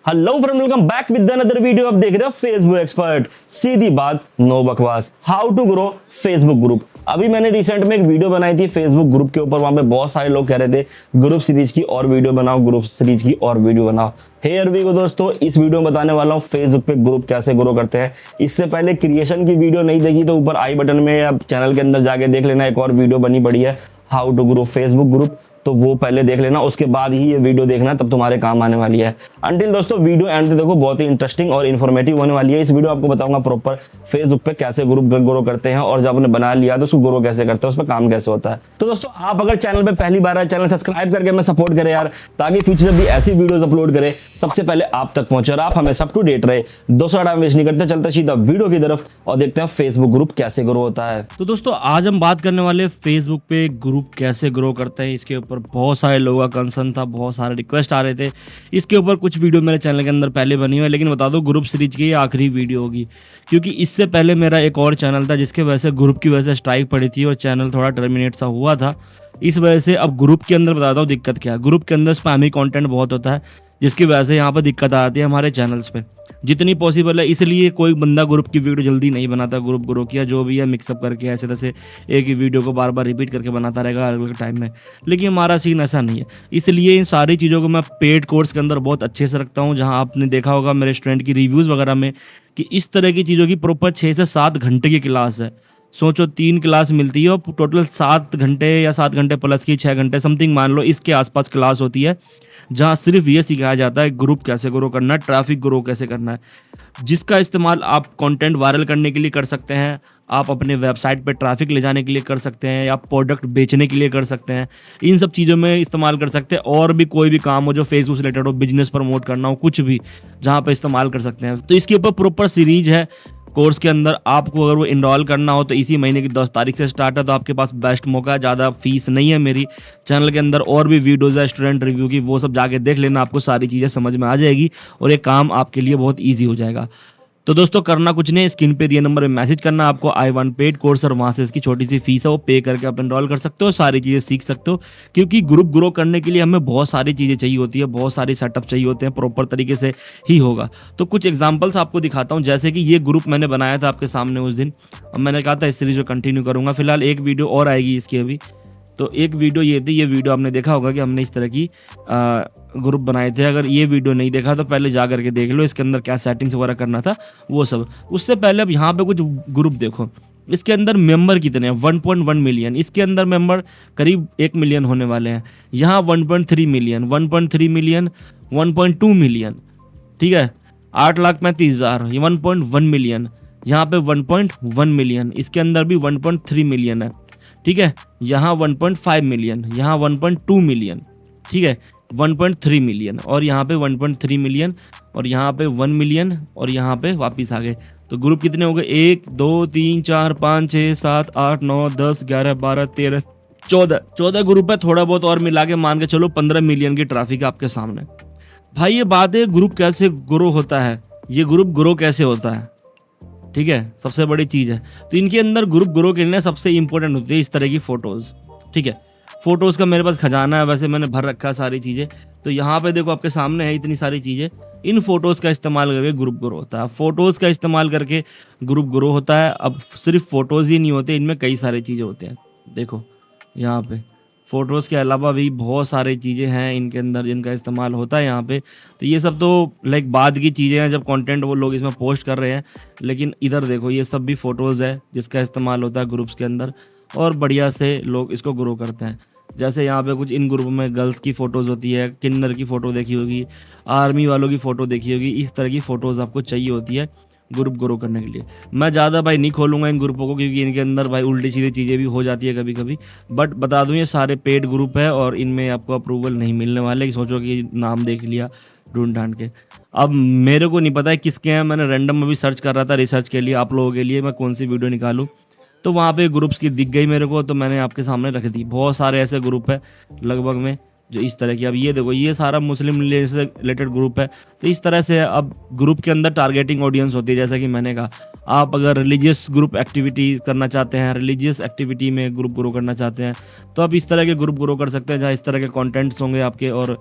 Hello friend, welcome back with another video. आप देख रहे हो फेसबुक एक्सपर्ट, सीधी बात नो बकवास, how to grow Facebook group. अभी मैंने रिसेंट में एक वीडियो बनाई थी फेसबुक ग्रुप के ऊपर। वहां पे बहुत सारे लोग कह रहे थे ग्रुप सीरीज की और वीडियो बनाओ, ग्रुप सीरीज की और वीडियो बनाओ। हे अरवी को दोस्तों, इस वीडियो में बताने वाला हूँ फेसबुक पे ग्रुप कैसे ग्रो करते हैं। इससे पहले क्रिएशन की वीडियो नहीं देखी तो ऊपर आई बटन में या चैनल के अंदर जाके देख लेना, एक और वीडियो बनी पड़ी है how to grow Facebook group, तो वो पहले देख लेना, उसके बाद ही ये वीडियो देखना, तब तुम्हारे काम आने वाली है। अंटिल दोस्तों वीडियो एंड देखो, बहुत ही इंटरेस्टिंग और इन्फॉर्मेटिव होने वाली है। इस वीडियो आपको बताऊंगा प्रॉपर फेसबुक पे कैसे ग्रुप ग्रो करते हैं, और जब आपने बना लिया तो उसको ग्रो कैसे करते हैं, उस पर काम कैसे होता है। तो दोस्तों आप अगर चैनल पे पहली बार आए, चैनल सब्सक्राइब करके हमें सपोर्ट करें यार, ताकि फ्यूचर भी ऐसी वीडियोस अपलोड करें सबसे पहले आप तक पहुंचे और आप हमें अप टू डेट रहे। दोस्तों टाइम वेस्ट नहीं करते, चलते सीधा वीडियो की तरफ और देखते हैं फेसबुक ग्रुप कैसे ग्रो होता है। तो दोस्तों आज हम बात करने वाले फेसबुक पे ग्रुप कैसे ग्रो करते हैं। इसके ऊपर बहुत सारे लोगों का कंसर्न था, बहुत सारे रिक्वेस्ट आ रहे थे। इसके ऊपर कुछ वीडियो मेरे चैनल के अंदर पहले बनी हुई है, लेकिन बता दो ग्रुप सीरीज की ये आखिरी वीडियो होगी, क्योंकि इससे पहले मेरा एक और चैनल था जिसके वजह से ग्रुप की वजह से स्ट्राइक पड़ी थी और चैनल थोड़ा टर्मिनेट सा हुआ था। इस वजह से अब ग्रुप के अंदर बताता हूँ दिक्कत क्या है। ग्रुप के अंदर स्पैमी कंटेंट बहुत होता है, जिसकी वजह से यहाँ पर दिक्कत आती है हमारे चैनल्स पे जितनी पॉसिबल है। इसलिए कोई बंदा ग्रुप की वीडियो जल्दी नहीं बनाता। ग्रुप ग्रो किया जो भी है मिक्सअप करके ऐसे तैसे एक ही वीडियो को बार बार रिपीट करके बनाता रहेगा अलग अलग टाइम में, लेकिन हमारा सीन ऐसा नहीं है। इसलिए इन सारी चीज़ों को मैं पेड कोर्स के अंदर बहुत अच्छे से रखता हूँ, जहाँ आपने देखा होगा मेरे स्टूडेंट की रिव्यूज़ वगैरह में कि इस तरह की चीज़ों की प्रॉपर 6 से 7 घंटे की क्लास है। सोचो 3 क्लास मिलती है और टोटल 7 घंटे या 7 घंटे प्लस की 6 घंटे समथिंग मान लो इसके आसपास क्लास होती है, जहाँ सिर्फ ये सिखाया जाता है ग्रुप कैसे ग्रो करना है, ट्रैफिक ग्रो कैसे करना है, जिसका इस्तेमाल आप कंटेंट वायरल करने के लिए कर सकते हैं, आप अपने वेबसाइट पे ट्रैफिक ले जाने के लिए कर सकते हैं, या प्रोडक्ट बेचने के लिए कर सकते हैं। इन सब चीज़ों में इस्तेमाल कर सकते हैं, और भी कोई भी काम हो जो फेसबुक से रिलेटेड हो, बिजनेस प्रमोट करना हो, कुछ भी जहाँ पे इस्तेमाल कर सकते हैं। तो इसके ऊपर प्रॉपर सीरीज है कोर्स के अंदर। आपको अगर वो इनरोल करना हो तो इसी महीने की 10 तारीख से स्टार्ट है, तो आपके पास बेस्ट मौका है। ज़्यादा फीस नहीं है मेरी चैनल के अंदर, और भी वीडियोज़ है स्टूडेंट रिव्यू की, वो सब जाके देख लेना, आपको सारी चीज़ें समझ में आ जाएगी और ये काम आपके लिए बहुत ईजी हो जाएगा। तो दोस्तों करना कुछ नहीं, स्क्रीन पे दिए नंबर पे मैसेज करना आपको i1 पेड कोर्स, और वहाँ से इसकी छोटी सी फीस है वो पे करके आप एनरोल कर सकते हो, सारी चीज़ें सीख सकते हो। क्योंकि ग्रुप ग्रो करने के लिए हमें बहुत सारी चीज़ें चाहिए होती है, बहुत सारे सेटअप चाहिए होते हैं, प्रॉपर तरीके से ही होगा। तो कुछ एग्जाम्पल्स आपको दिखाता हूँ, जैसे कि ये ग्रुप मैंने बनाया था आपके सामने उस दिन, और मैंने कहा था इस सीरीज को कंटिन्यू करूँगा। फिलहाल एक वीडियो और आएगी इसकी अभी। तो एक वीडियो ये थी, ये वीडियो आपने देखा होगा कि हमने इस तरह की ग्रुप बनाए थे। अगर ये वीडियो नहीं देखा तो पहले जा करके देख लो, इसके अंदर क्या सेटिंग्स वगैरह करना था वो सब। उससे पहले अब यहाँ पे कुछ ग्रुप देखो, इसके अंदर मेंबर कितने हैं, 1.1 मिलियन। इसके अंदर मेंबर करीब 1 मिलियन होने वाले हैं। यहाँ 1.3 मिलियन, 1.3 मिलियन, 1.2 मिलियन, ठीक है, 8,35,000, 1.1 मिलियन, यहाँ पे 1.1 मिलियन, इसके अंदर भी 1.3 मिलियन है, ठीक है। यहाँ 1.5 मिलियन, यहाँ 1.2 मिलियन, ठीक है, 1.3 मिलियन, और यहाँ पे 1.3 मिलियन, और यहाँ पे 1 मिलियन, और यहाँ पे वापस आ गए। तो ग्रुप कितने हो गए, 1 2 3 4 5 6 7 8 9 10 11 12 13 14 ग्रुप है। थोड़ा बहुत और मिला के मान के चलो 15 मिलियन की ट्रैफिक है आपके सामने। भाई ये बात है ग्रुप कैसे ग्रो होता है, ये ग्रुप ग्रो कैसे होता है, ठीक है, सबसे बड़ी चीज़ है। तो इनके अंदर ग्रुप ग्रो के लिए सबसे इंपॉर्टेंट होती है इस तरह की फ़ोटोज़, ठीक है। फ़ोटोज़ का मेरे पास खजाना है, वैसे मैंने भर रखा है सारी चीज़ें। तो यहाँ पे देखो आपके सामने है इतनी सारी चीज़ें, इन फ़ोटोज़ का इस्तेमाल करके ग्रुप ग्रो होता है। फ़ोटोज़ का इस्तेमाल करके ग्रुप ग्रो होता है। अब सिर्फ फ़ोटोज़ ही नहीं होते, इनमें कई सारी चीज़ें होते हैं। देखो यहाँ पे फ़ोटोज़ के अलावा भी बहुत सारी चीज़ें हैं इनके अंदर जिनका इस्तेमाल होता है यहाँ पे। तो ये सब तो लाइक बाद की चीज़ें हैं, जब कंटेंट वो लोग इसमें पोस्ट कर रहे हैं, लेकिन इधर देखो ये सब भी फ़ोटोज़ है जिसका इस्तेमाल होता है ग्रुप्स के अंदर, और बढ़िया से लोग इसको ग्रो करते हैं। जैसे यहाँ पे कुछ इन ग्रुप में गर्ल्स की फ़ोटोज़ होती है, किन्नर की फ़ोटो देखी होगी, आर्मी वालों की फ़ोटो देखी होगी, इस तरह की फ़ोटोज़ आपको चाहिए होती है ग्रुप ग्रो करने के लिए। मैं ज़्यादा भाई नहीं खोलूँगा इन ग्रुपों को, क्योंकि इनके अंदर भाई उल्टी सीधी चीज़ें भी हो जाती है कभी कभी। बट बता दूँ ये सारे पेड ग्रुप है और इनमें आपको अप्रूवल नहीं मिलने वाले कि सोचो कि नाम देख लिया ढूंढ ढांड के। अब मेरे को नहीं पता है किसके हैं, मैंने रैंडम अभी सर्च कर रहा था रिसर्च के लिए आप लोगों के लिए मैं कौन सी वीडियो निकालूँ, तो वहाँ पे ग्रुप्स की दिख गई मेरे को, तो मैंने आपके सामने रख दी। बहुत सारे ऐसे ग्रुप है लगभग में जो इस तरह की। अब ये देखो ये सारा मुस्लिम से रिलेटेड ग्रुप है। तो इस तरह से अब ग्रुप के अंदर टारगेटिंग ऑडियंस होती है। जैसा कि मैंने कहा, आप अगर रिलीजियस ग्रुप एक्टिविटी करना चाहते हैं, रिलीजियस एक्टिविटी में ग्रुप ग्रो करना चाहते हैं, तो आप इस तरह के ग्रुप ग्रो कर सकते हैं, जहाँ इस तरह के कंटेंट्स होंगे आपके, और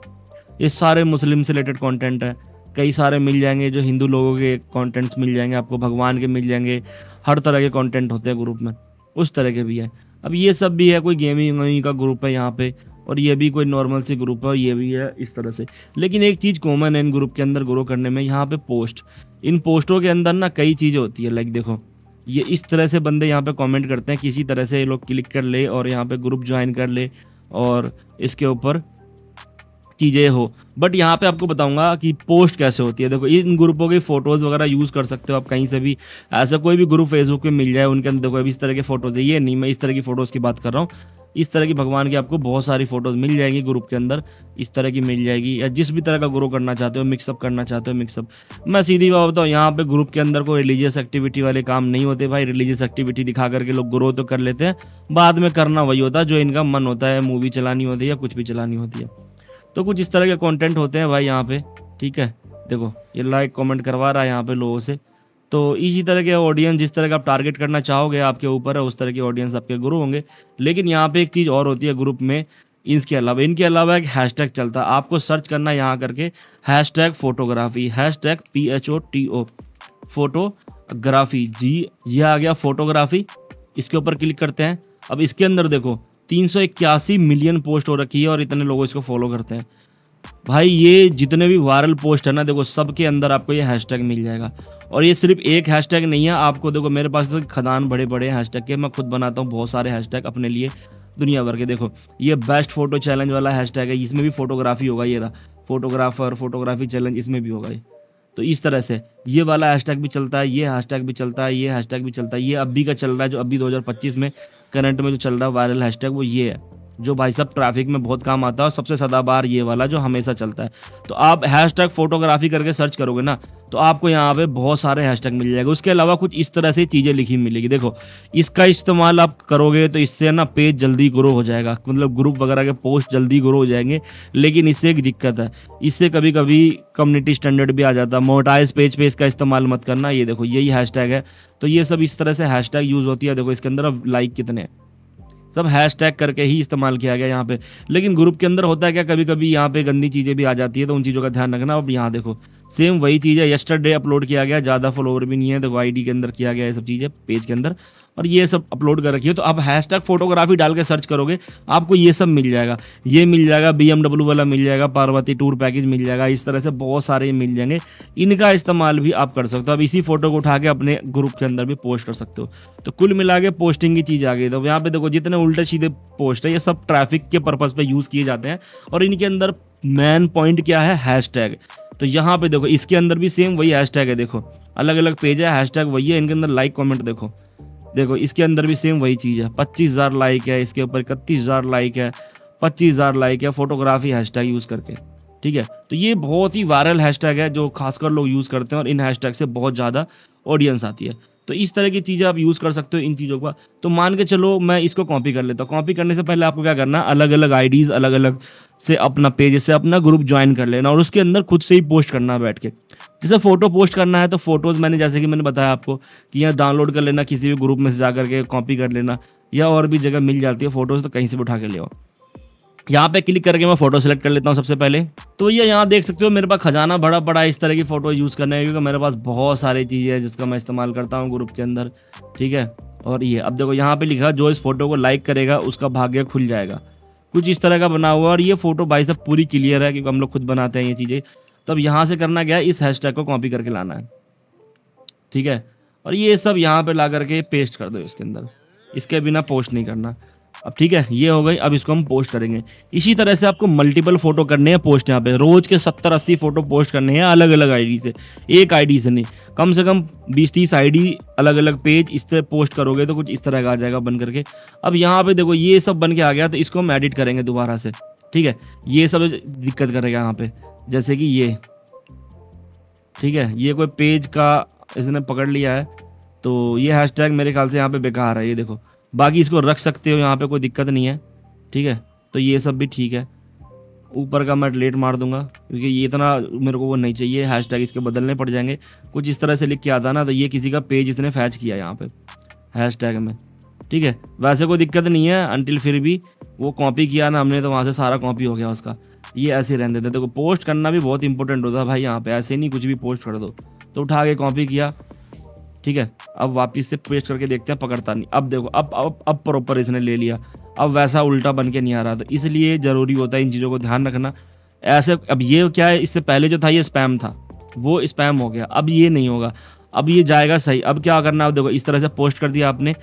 ये सारे मुस्लिम से रिलेटेड कंटेंट है। कई सारे मिल जाएंगे, जो हिंदू लोगों के कंटेंट्स मिल जाएंगे आपको, भगवान के मिल जाएंगे, हर तरह के कंटेंट होते हैं ग्रुप में, उस तरह के भी है। अब ये सब भी है, कोई गेमिंग वेमिंग का ग्रुप है यहाँ पे, और ये भी कोई नॉर्मल सी ग्रुप है, और ये भी है इस तरह से। लेकिन एक चीज़ कॉमन है इन ग्रुप के अंदर ग्रो करने में, यहाँ पे पोस्ट, इन पोस्टों के अंदर ना कई चीज़ें होती है। लाइक देखो, ये इस तरह से बंदे यहाँ पे कमेंट करते हैं, किसी तरह से ये लोग क्लिक कर ले और यहाँ पे ग्रुप ज्वाइन कर ले और इसके ऊपर चीज़ें हो। बट यहाँ पे आपको बताऊंगा कि पोस्ट कैसे होती है। देखो, इन ग्रुपों की फ़ोटोज़ वगैरह यूज़ कर सकते हो आप कहीं से भी, ऐसा कोई भी ग्रुप फेसबुक पे मिल जाए उनके अंदर। देखो, अभी इस तरह के फ़ोटोज़ है, ये नहीं, मैं इस तरह की फ़ोटोज़ की बात कर रहा हूँ। इस तरह की भगवान की आपको बहुत सारी फ़ोटोज़ मिल जाएगी ग्रुप के अंदर, इस तरह की मिल जाएगी, या जिस भी तरह का ग्रो करना चाहते हो, मिक्सअप करना चाहते हो मिक्सअप। मैं सीधी बात बताऊँ, यहाँ पे ग्रुप के अंदर कोई रिलीजियस एक्टिविटी वाले काम नहीं होते भाई। रिलीजियस एक्टिविटी दिखा करके लोग ग्रो तो कर लेते हैं, बाद में करना वही होता है जो इनका मन होता है, मूवी चलानी होती है या कुछ भी चलानी होती है। तो कुछ इस तरह के कंटेंट होते हैं भाई यहाँ पे, ठीक है। देखो, ये लाइक कमेंट करवा रहा है यहाँ पे लोगों से। तो इसी तरह के ऑडियंस, जिस तरह का आप टारगेट करना चाहोगे आपके ऊपर है, उस तरह के ऑडियंस आपके ग्रुप होंगे। लेकिन यहाँ पे एक चीज़ और होती है ग्रुप में, इनके अलावा एक हैशटैग चलता है, आपको सर्च करना है यहाँ करके hashtag photography, hashtag PHOTO photography जी, ये आ गया फोटोग्राफी। इसके ऊपर क्लिक करते हैं। अब इसके अंदर देखो 381 मिलियन पोस्ट हो रखी है और इतने लोग इसको फॉलो करते हैं भाई। ये जितने भी वायरल पोस्ट है ना, देखो सबके अंदर आपको ये हैशटैग मिल जाएगा। और ये सिर्फ एक हैशटैग नहीं है, आपको देखो मेरे पास तो खदान बड़े बड़े हैशटैग के, मैं खुद बनाता हूँ बहुत सारे हैशटैग अपने लिए दुनिया भर के। देखो, ये बेस्ट फोटो चैलेंज वाला हैशटैग है, इसमें भी फोटोग्राफी होगा, ये रहा फोटोग्राफर फोटोग्राफी चैलेंज, इसमें भी होगा ये। तो इस तरह से ये वाला हैशटैग भी चलता है, ये हैशटैग भी चलता है, ये हैशटैग भी चलता है। ये अभी का चल रहा है, जो अभी 2025 में करंट में जो चल रहा है वायरल हैशटैग, वो ये है, जो भाई साहब ट्रैफिक में बहुत काम आता है, और सबसे सदाबहार ये वाला जो हमेशा चलता है। तो आप हैशटैग फोटोग्राफी करके सर्च करोगे ना, तो आपको यहाँ पे बहुत सारे हैशटैग मिल जाएगा। उसके अलावा कुछ इस तरह से चीज़ें लिखी मिलेगी। देखो, इसका इस्तेमाल आप करोगे तो इससे ना पेज जल्दी ग्रो हो जाएगा, मतलब ग्रुप वगैरह के पोस्ट जल्दी ग्रो हो जाएंगे। लेकिन इससे एक दिक्कत है, इससे कभी कभी कम्युनिटी स्टैंडर्ड भी आ जाता है। मोनेटाइज पेज पे इसका इस्तेमाल मत करना। ये देखो, यही हैशटैग है। तो ये सब इस तरह से हैशटैग यूज़ होती है। देखो, इसके अंदर अब लाइक कितने हैं, सब हैशटैग करके ही इस्तेमाल किया गया यहाँ पे। लेकिन ग्रुप के अंदर होता है क्या, कभी कभी यहाँ पे गंदी चीज़ें भी आ जाती है, तो उन चीज़ों का ध्यान रखना। अब यहाँ देखो, सेम वही चीज़ है, यस्टरडे अपलोड किया गया, ज़्यादा फॉलोवर भी नहीं है, देखो आईडी के अंदर किया गया ये सब चीज़ें पेज के अंदर, और ये सब अपलोड कर रखी है। तो आप हैशटैग फोटोग्राफी डाल के सर्च करोगे, आपको ये सब मिल जाएगा। ये मिल जाएगा, BMW वाला मिल जाएगा, पार्वती टूर पैकेज मिल जाएगा, इस तरह से बहुत सारे मिल जाएंगे। इनका इस्तेमाल भी आप कर सकते हो। अब इसी फोटो को उठा के अपने ग्रुप के अंदर भी पोस्ट कर सकते हो। तो कुल मिला के पोस्टिंग की चीज़ आ गई। तो यहाँ पे देखो, जितने उल्टे सीधे पोस्ट है, ये सब ट्रैफिक के पर्पज़ पे यूज़ किए जाते हैं, और इनके अंदर मेन पॉइंट क्या है, हैशटैग। तो यहाँ पे देखो, इसके अंदर भी सेम वही हैशटैग है। देखो, अलग अलग पेज है, हैशटैग वही है, इनके अंदर लाइक कमेंट देखो, इसके अंदर भी सेम वही चीज़ है। 25,000 लाइक है, इसके ऊपर 31,000 लाइक है, 25,000 लाइक है फोटोग्राफी हैशटैग यूज़ करके, ठीक है। तो ये बहुत ही वायरल हैशटैग है जो खासकर लोग यूज़ करते हैं, और इन हैशटैग से बहुत ज़्यादा ऑडियंस आती है। तो इस तरह की चीज़ें आप यूज़ कर सकते हो इन चीज़ों का। तो मान के चलो मैं इसको कॉपी कर लेता हूँ। कॉपी करने से पहले आपको क्या करना है, अलग अलग आईडीज़, अलग अलग से अपना पेज से अपना ग्रुप ज्वाइन कर लेना, और उसके अंदर खुद से ही पोस्ट करना बैठ के। जैसे फ़ोटो पोस्ट करना है, तो फ़ोटोज़ मैंने जैसे कि मैंने बताया आपको कि यहाँ डाउनलोड कर लेना, किसी भी ग्रुप में से जा करके कॉपी कर लेना, या और भी जगह मिल जाती है फ़ोटोज़, तो कहीं से भी उठा के ले आओ। यहाँ पे क्लिक करके मैं फ़ोटो सेलेक्ट कर लेता हूँ सबसे पहले। तो ये यहाँ देख सकते हो, मेरे पास खजाना भरा पड़ा है इस तरह की फ़ोटो यूज़ करने का, क्योंकि मेरे पास बहुत सारी चीज़ें हैं जिसका मैं इस्तेमाल करता हूँ ग्रुप के अंदर, ठीक है। और ये अब देखो, यहाँ पे लिखा, जो इस फोटो को लाइक करेगा उसका भाग्य खुल जाएगा, कुछ इस तरह का बना हुआ। और ये फ़ोटो भाई साहब पूरी क्लियर है, क्योंकि हम लोग खुद बनाते हैं ये चीज़ें। तो अब यहाँ से करना क्या है, इस हैशटैग को कॉपी करके लाना है, ठीक है। और ये सब यहाँ पे ला करके पेस्ट कर दो इसके अंदर, इसके बिना पोस्ट नहीं करना। अब ठीक है, ये हो गई। अब इसको हम पोस्ट करेंगे। इसी तरह से आपको मल्टीपल फोटो करने हैं पोस्ट। यहाँ पे रोज के 70-80 फोटो पोस्ट करने हैं अलग अलग आईडी से, एक आईडी से नहीं, कम से कम 20-30 आईडी, अलग अलग पेज, इस तरह पोस्ट करोगे तो कुछ इस तरह का आ जाएगा बन करके। अब यहाँ पे देखो, ये सब बन के आ गया, तो इसको हम एडिट करेंगे दोबारा से, ठीक है। ये सब दिक्कत करेगा यहाँ पे, जैसे कि ये, ठीक है, ये कोई पेज का इसने पकड़ लिया है, तो ये हैशटैग मेरे ख्याल से यहाँ पे बेकार है। ये देखो, बाकी इसको रख सकते हो, यहाँ पे कोई दिक्कत नहीं है, ठीक है। तो ये सब भी ठीक है। ऊपर का मैं डिलीट मार दूंगा, क्योंकि ये इतना मेरे को वो नहीं चाहिए। हैशटैग इसके बदलने पड़ जाएंगे। कुछ इस तरह से लिख के आता ना, तो ये किसी का पेज इसने फैच किया यहाँ पे हैशटैग में, ठीक है। वैसे कोई दिक्कत नहीं है, अनटिल फिर भी वो कॉपी किया ना हमने, तो वहाँ से सारा कॉपी हो गया उसका। ये ऐसे रहने देते। देखो पोस्ट करना भी बहुत इंपॉर्टेंट होता है भाई, यहाँ पे ऐसे नहीं कुछ भी पोस्ट कर दो। तो उठा के कॉपी किया, ठीक है, अब वापस से पेस्ट करके देखते हैं, पकड़ता नहीं। अब देखो अब प्रॉपर इसने ले लिया, अब वैसा उल्टा बन के नहीं आ रहा। तो इसलिए ज़रूरी होता है इन चीज़ों को ध्यान रखना। ऐसे अब ये क्या है, इससे पहले जो था ये स्पैम था, वो स्पैम हो गया, अब ये नहीं होगा, अब ये जाएगा सही। अब क्या करना है, अब देखो इस तरह से पोस्ट कर दिया आपने,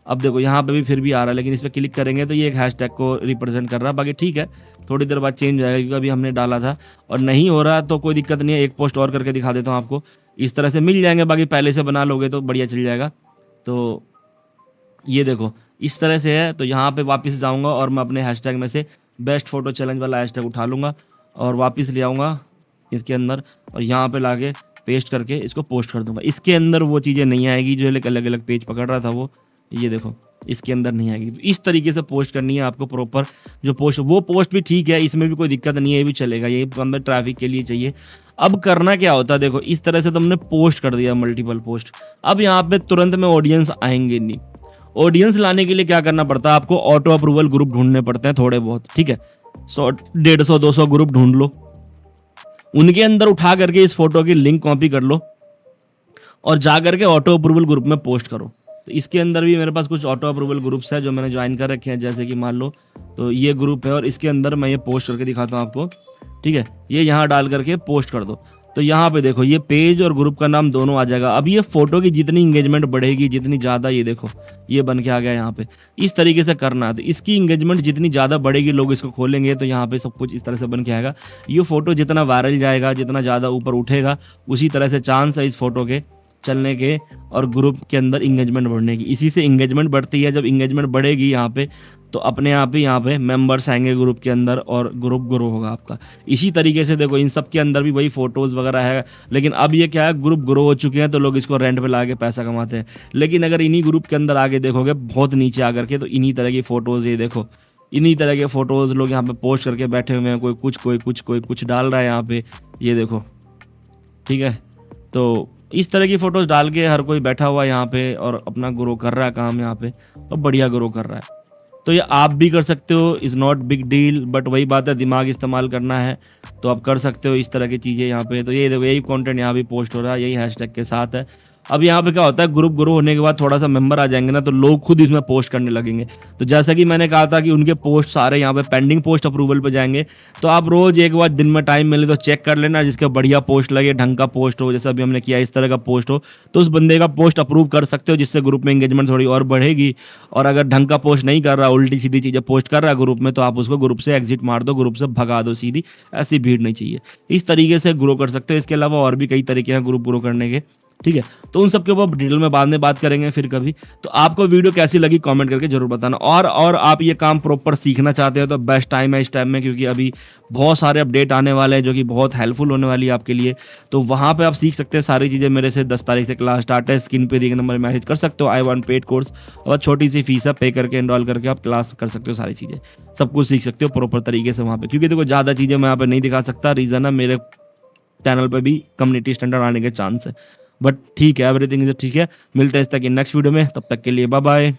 अब देखो यहाँ पे भी फिर भी आ रहा है, लेकिन इस पर क्लिक करेंगे तो ये एक हैशटैग को रिप्रेजेंट कर रहा है। बाकी ठीक है, थोड़ी देर बाद चेंज हो जाएगा, क्योंकि अभी हमने डाला था। और नहीं हो रहा तो कोई दिक्कत नहीं है, एक पोस्ट और करके दिखा देता हूँ आपको। इस तरह से मिल जाएंगे, बाकी पहले से बना लोगे तो बढ़िया चल जाएगा। तो ये देखो इस तरह से है। तो यहाँ पे वापस जाऊँगा और मैं अपने हैशटैग में से बेस्ट फोटो चैलेंज वाला हैशटैग उठा लूँगा और वापस ले आऊँगा इसके अंदर, और यहाँ पे लाके पेस्ट करके इसको पोस्ट कर दूंगा। इसके अंदर वो चीज़ें नहीं आएगी जो अलग अलग पेज पकड़ रहा था वो, ये देखो इसके अंदर नहीं आएगी। तो इस तरीके से पोस्ट करनी है आपको प्रॉपर। जो पोस्ट, वो पोस्ट भी ठीक है, इसमें भी कोई दिक्कत नहीं है, ये भी चलेगा, ये अंदर ट्रैफिक के लिए चाहिए। अब करना क्या होता है, देखो इस तरह से तुमने पोस्ट कर दिया मल्टीपल पोस्ट। अब यहाँ पे तुरंत में ऑडियंस आएंगे नहीं। ऑडियंस लाने के लिए क्या करना पड़ता है आपको, ऑटो अप्रूवल ग्रुप ढूंढने पड़ते हैं थोड़े बहुत, ठीक है। 100-150-200 ग्रुप ढूंढ लो, उनके अंदर उठा करके इस फोटो की लिंक कॉपी कर लो और जा करके ऑटो अप्रूवल ग्रुप में पोस्ट करो। तो इसके अंदर भी मेरे पास कुछ ऑटो अप्रूवल ग्रुप्स है जो मैंने ज्वाइन कर रखे हैं, जैसे कि मान लो तो ये ग्रुप है और इसके अंदर मैं ये पोस्ट करके दिखाता हूँ आपको, ठीक है। ये यहाँ डाल करके पोस्ट कर दो, तो यहाँ पे देखो ये पेज और ग्रुप का नाम दोनों आ जाएगा। अब ये फोटो की जितनी इंगेजमेंट बढ़ेगी, जितनी ज़्यादा, ये देखो ये बन के आ गया यहाँ पे, इस तरीके से करना है। तो इसकी इंगेजमेंट जितनी ज़्यादा बढ़ेगी, लोग इसको खोलेंगे, तो यहाँ पे सब कुछ इस तरह से बन के आएगा। ये फोटो जितना वायरल जाएगा, जितना ज़्यादा ऊपर उठेगा, उसी तरह से चांस है इस फोटो के चलने के और ग्रुप के अंदर इंगेजमेंट बढ़ने की। इसी से इंगेजमेंट बढ़ती है। जब इंगेजमेंट बढ़ेगी यहाँ पे, तो अपने आप ही यहाँ पे मेंबर्स आएंगे ग्रुप के अंदर और ग्रुप ग्रो होगा आपका। इसी तरीके से देखो इन सब के अंदर भी वही फोटोज़ वगैरह है, लेकिन अब ये क्या है, ग्रुप ग्रो हो चुके हैं तो लोग इसको रेंट पे ला के पैसा कमाते हैं। लेकिन अगर इन्हीं ग्रुप के अंदर आगे देखोगे बहुत नीचे आकर के, तो इन्हीं तरह की फ़ोटोज़, ये देखो इन्हीं तरह के फ़ोटोज़ लोग यहाँ पे पोस्ट करके बैठे हुए हैं। कोई कुछ डाल रहा है यहाँ पे, ये देखो, ठीक है। तो इस तरह की फ़ोटोज़ डाल के हर कोई बैठा हुआ है यहाँ पे और अपना ग्रो कर रहा है काम यहाँ पे, और बढ़िया ग्रो कर रहा है। तो ये आप भी कर सकते हो, is not big deal, but वही बात है, दिमाग इस्तेमाल करना है तो आप कर सकते हो इस तरह की चीज़ें यहाँ पे। तो ये देखो यही कंटेंट यहाँ भी पोस्ट हो रहा है, यही हैशटैग के साथ है। अब यहाँ पे क्या होता है, ग्रुप ग्रो होने के बाद थोड़ा सा मेंबर आ जाएंगे ना, तो लोग खुद इसमें पोस्ट करने लगेंगे। तो जैसा कि मैंने कहा था कि उनके पोस्ट सारे यहाँ पे पेंडिंग पोस्ट अप्रूवल पे जाएंगे। तो आप रोज़ एक बार दिन में टाइम मिले तो चेक कर लेना, जिसके बढ़िया पोस्ट लगे, ढंग का पोस्ट हो, जैसा अभी हमने किया इस तरह का पोस्ट हो, तो उस बंदे का पोस्ट अप्रूव कर सकते हो, जिससे ग्रुप में एंगेजमेंट थोड़ी और बढ़ेगी। और अगर ढंग का पोस्ट नहीं कर रहा, उल्टी सीधी चीज़ें पोस्ट कर रहा है ग्रुप में, तो आप उसको ग्रुप से एग्जिट मार दो, ग्रुप से भगा दो सीधी। ऐसी भीड़ नहीं चाहिए। इस तरीके से ग्रो कर सकते हो। इसके अलावा और भी कई तरीके हैं ग्रुप ग्रो करने के, ठीक है। तो उन सब के ऊपर डिटेल में बाद में बात करेंगे फिर कभी। तो आपको वीडियो कैसी लगी कमेंट करके जरूर बताना। और आप ये काम प्रॉपर सीखना चाहते हो तो बेस्ट टाइम है इस टाइम में, क्योंकि अभी बहुत सारे अपडेट आने वाले हैं जो कि बहुत हेल्पफुल होने वाली है आपके लिए। तो वहाँ पे आप सीख सकते हैं सारी चीज़ें मेरे से। 10 तारीख से क्लास स्टार्ट है, स्क्रीन पे दिए गए नंबर मैसेज कर सकते हो, आई वांट पेड कोर्स, और छोटी सी फीस है, पे करके एनरोल करके आप क्लास कर सकते हो, सारी चीज़ें सब कुछ सीख सकते हो प्रॉपर तरीके से वहाँ पे। क्योंकि देखो ज़्यादा चीज़ें मैं यहाँ पे नहीं दिखा सकता, रीज़न है मेरे चैनल पे भी कम्युनिटी स्टैंडर्ड आने के चांस है। बट ठीक है, एवरीथिंग इज ठीक है। मिलते हैं इस तक नेक्स्ट वीडियो में, तब तक के लिए बाय बाय।